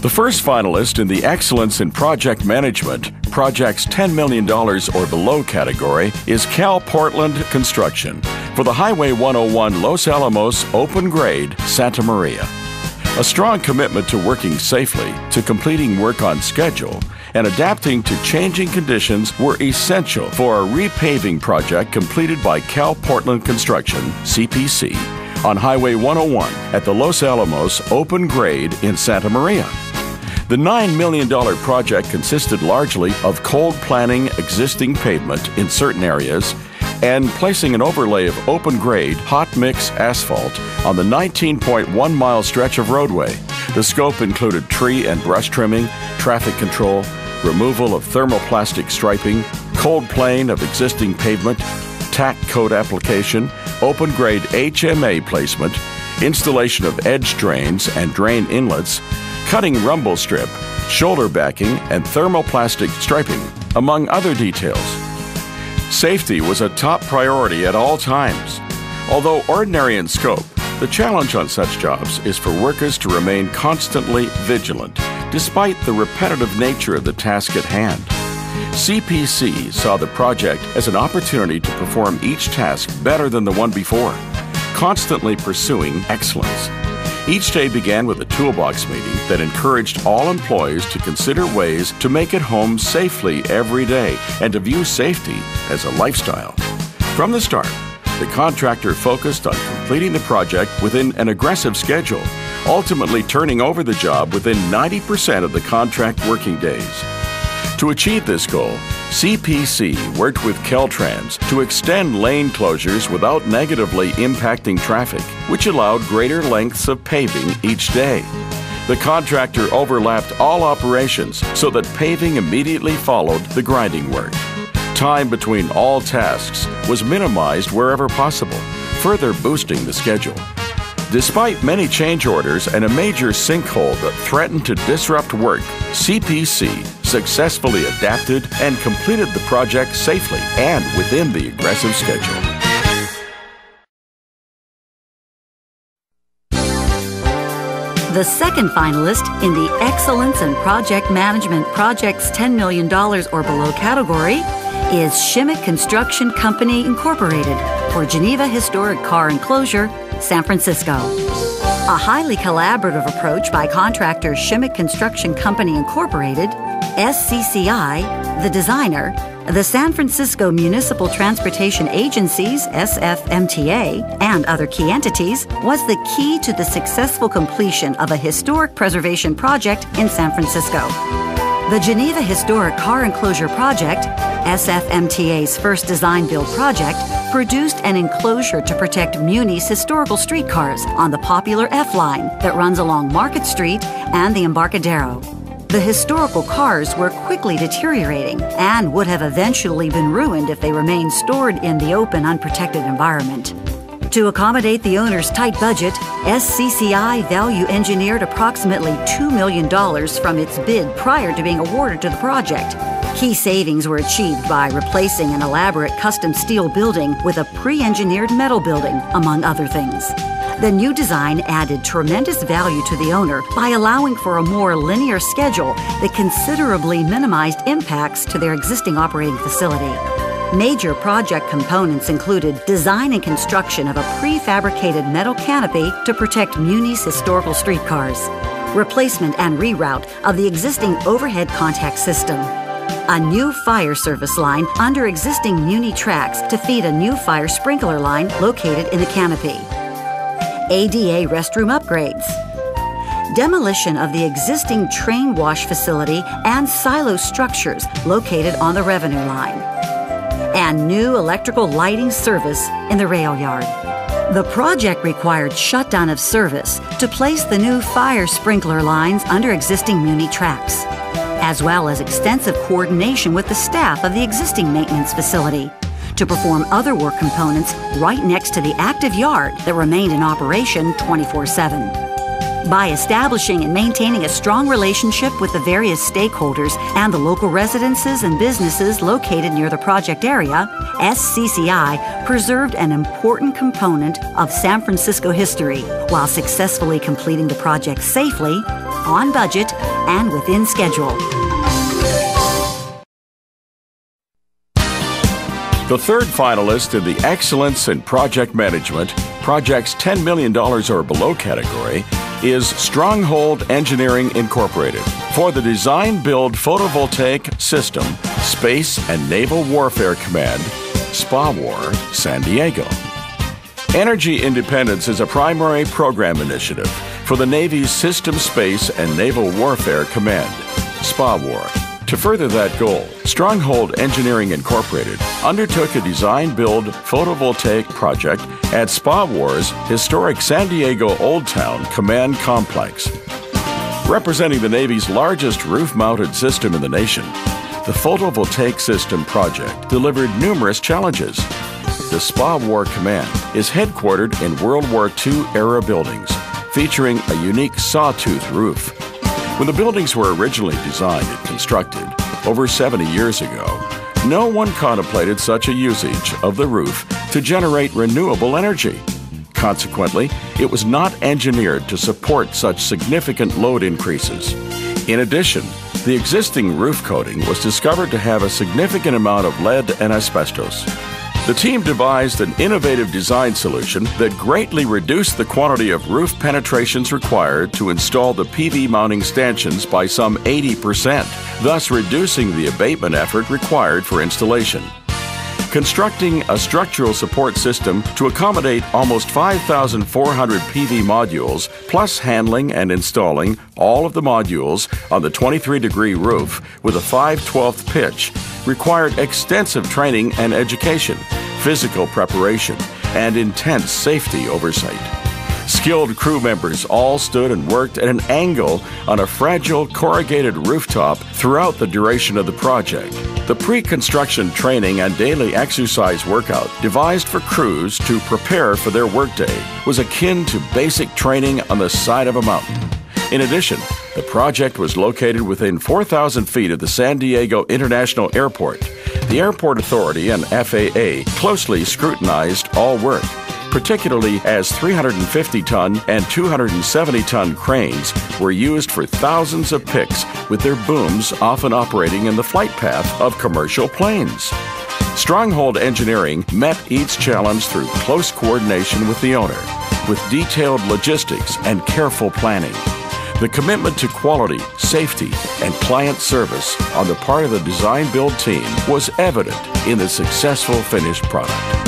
The first finalist in the Excellence in Project Management, Projects $10 million or below category, is Cal Portland Construction for the Highway 101 Los Alamos Open Grade, Santa Maria. A strong commitment to working safely, to completing work on schedule, and adapting to changing conditions were essential for a repaving project completed by Cal Portland Construction, CPC, on Highway 101 at the Los Alamos Open Grade in Santa Maria. The $9 million project consisted largely of cold planning existing pavement in certain areas and placing an overlay of open grade hot mix asphalt on the 19.1 mile stretch of roadway. The scope included tree and brush trimming, traffic control, removal of thermoplastic striping, cold plane of existing pavement, tack coat application, open grade HMA placement, installation of edge drains and drain inlets, cutting rumble strip, shoulder backing, and thermoplastic striping, among other details. Safety was a top priority at all times. Although ordinary in scope, the challenge on such jobs is for workers to remain constantly vigilant, despite the repetitive nature of the task at hand. CPC saw the project as an opportunity to perform each task better than the one before, constantly pursuing excellence. Each day began with a toolbox meeting that encouraged all employees to consider ways to make it home safely every day and to view safety as a lifestyle. From the start, the contractor focused on completing the project within an aggressive schedule, ultimately turning over the job within 90% of the contract working days. To achieve this goal, CPC worked with Caltrans to extend lane closures without negatively impacting traffic, which allowed greater lengths of paving each day. The contractor overlapped all operations so that paving immediately followed the grinding work. Time between all tasks was minimized wherever possible, further boosting the schedule. Despite many change orders and a major sinkhole that threatened to disrupt work, CPC successfully adapted and completed the project safely and within the aggressive schedule. The second finalist in the Excellence in Project Management Projects $10 million or below category is Shimmick Construction Company Incorporated for Geneva Historic Car Enclosure, San Francisco. A highly collaborative approach by contractor Shimmick Construction Company Incorporated, SCCI, the designer, the San Francisco Municipal Transportation Agencies, SFMTA, and other key entities, was the key to the successful completion of a historic preservation project in San Francisco. The Geneva Historic Car Enclosure Project, SFMTA's first design-build project, produced an enclosure to protect Muni's historical streetcars on the popular F-line that runs along Market Street and the Embarcadero. The historical cars were quickly deteriorating and would have eventually been ruined if they remained stored in the open, unprotected environment. To accommodate the owner's tight budget, SCCI value engineered approximately $2 million from its bid prior to being awarded to the project. Key savings were achieved by replacing an elaborate custom steel building with a pre-engineered metal building, among other things. The new design added tremendous value to the owner by allowing for a more linear schedule that considerably minimized impacts to their existing operating facility. Major project components included design and construction of a prefabricated metal canopy to protect Muni's historical streetcars, replacement and reroute of the existing overhead contact system, a new fire service line under existing Muni tracks to feed a new fire sprinkler line located in the canopy, ADA restroom upgrades, demolition of the existing train wash facility and silo structures located on the revenue line, and new electrical lighting service in the rail yard. The project required shutdown of service to place the new fire sprinkler lines under existing Muni tracks, as well as extensive coordination with the staff of the existing maintenance facility to perform other work components right next to the active yard that remained in operation 24/7. By establishing and maintaining a strong relationship with the various stakeholders and the local residences and businesses located near the project area, SCCI preserved an important component of San Francisco history while successfully completing the project safely, on budget, and within schedule. The third finalist in the Excellence in Project Management, Projects $10 million or below category, is Stronghold Engineering Incorporated for the Design Build Photovoltaic System, Space and Naval Warfare Command, SPAWAR, San Diego. Energy independence is a primary program initiative for the Navy's System, Space and Naval Warfare Command, SPAWAR. To further that goal, Stronghold Engineering Incorporated undertook a design-build photovoltaic project at SPAWAR's historic San Diego Old Town Command Complex. Representing the Navy's largest roof-mounted system in the nation, the photovoltaic system project delivered numerous challenges. The SPAWAR Command is headquartered in World War II-era buildings, featuring a unique sawtooth roof. When the buildings were originally designed and constructed over 70 years ago, no one contemplated such a usage of the roof to generate renewable energy. Consequently, it was not engineered to support such significant load increases. In addition, the existing roof coating was discovered to have a significant amount of lead and asbestos. The team devised an innovative design solution that greatly reduced the quantity of roof penetrations required to install the PV mounting stanchions by some 80%, thus reducing the abatement effort required for installation. Constructing a structural support system to accommodate almost 5,400 PV modules, plus handling and installing all of the modules on the 23-degree roof with a 5/12 pitch, required extensive training and education, physical preparation, and intense safety oversight. Skilled crew members all stood and worked at an angle on a fragile corrugated rooftop throughout the duration of the project. The pre-construction training and daily exercise workout devised for crews to prepare for their workday was akin to basic training on the side of a mountain. In addition, the project was located within 4,000 feet of the San Diego International Airport. The Airport Authority and FAA closely scrutinized all work, particularly as 350-ton and 270-ton cranes were used for thousands of picks, with their booms often operating in the flight path of commercial planes. Stronghold Engineering met each challenge through close coordination with the owner, with detailed logistics and careful planning. The commitment to quality, safety, and client service on the part of the design-build team was evident in the successful finished product.